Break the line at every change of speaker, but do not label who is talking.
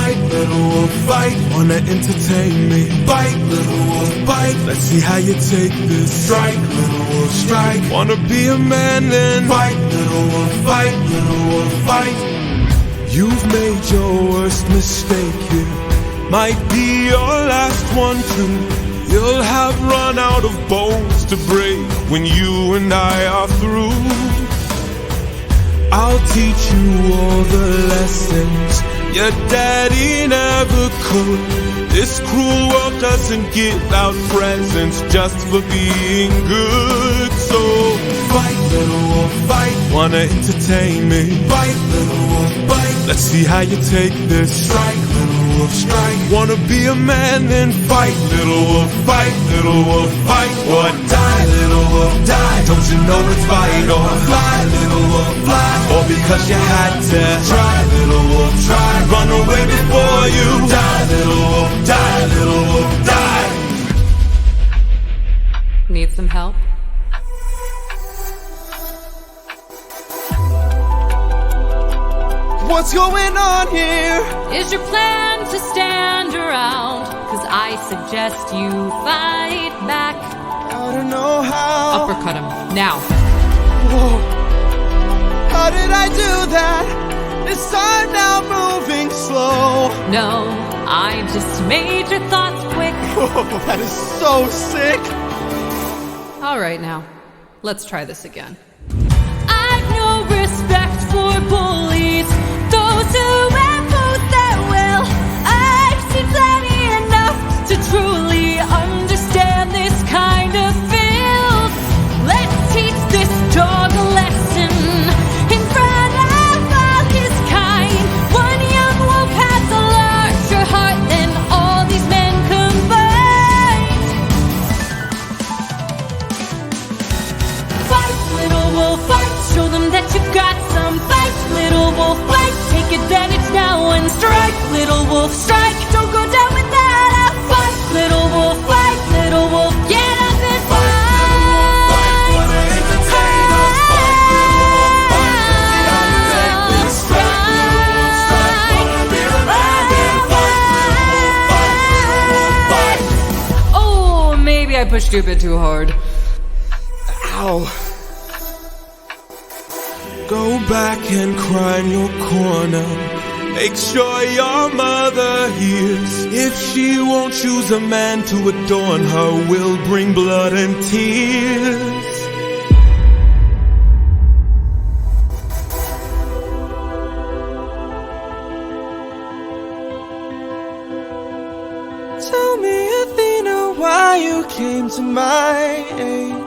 fight, little wolf, fight. Wanna entertain me? Bite, little wolf, bite. Let's see how you take this. Strike, little wolf, strike. Wanna be a man then? Fight, little wolf, fight, little wolf, fight. You've made your worst mistake here. Might be your last one too. You'll have run out of bones to break when you and I are through. I'll teach you all the lessons your daddy never could. This cruel world doesn't give out presents just for being good. So fight, little wolf, fight. Wanna entertain me? Bite, little wolf, bite. Let's see how you take this. Strike, little wolf, strike. Wanna be a man then? Fight, little wolf, fight, little wolf, fight. Or die, little wolf, die. Don't you know it's fight or fly, little wolf, fly. Or because you had to try, little wolf, try. Run away before you die, little wolf, die, little wolf, die.
Need some help?
What's going on here?
Is your plan to stand around? Cause I suggest you fight back.
I don't know how.
Uppercut him, now.
Whoa. How did I do that? Is time now moving slow?
No, I just made your thoughts quick.
Whoa, that is so sick.
Alright now, let's try this again. I've no respect for bullies, those who impose their will. I've seen plenty enough to truly understand this kind of filth. Let's teach this dog a lesson in front of all his kind. One young wolf has a larger heart than all these men combined. Fight, little wolf, fight. Show them that you've got some fight, little wolf, fight. Take advantage now and strike, little wolf, strike. Don't go down without a fight, little wolf, fight, little wolf. Get up and fight.
Wanna entertain us? Fight, little wolf, fight. Let's see how you take this. Strike, little wolf, strike. Wanna be a man then? Fight, little wolf, fight, little wolf, fight.
Oh, maybe I pushed you a bit too hard.
Ow. Go back and cry in your corner. Make sure your mother hears. If she won't choose a man to adorn her, we'll bring blood and tears. Tell me, Athena, why you came to my aid.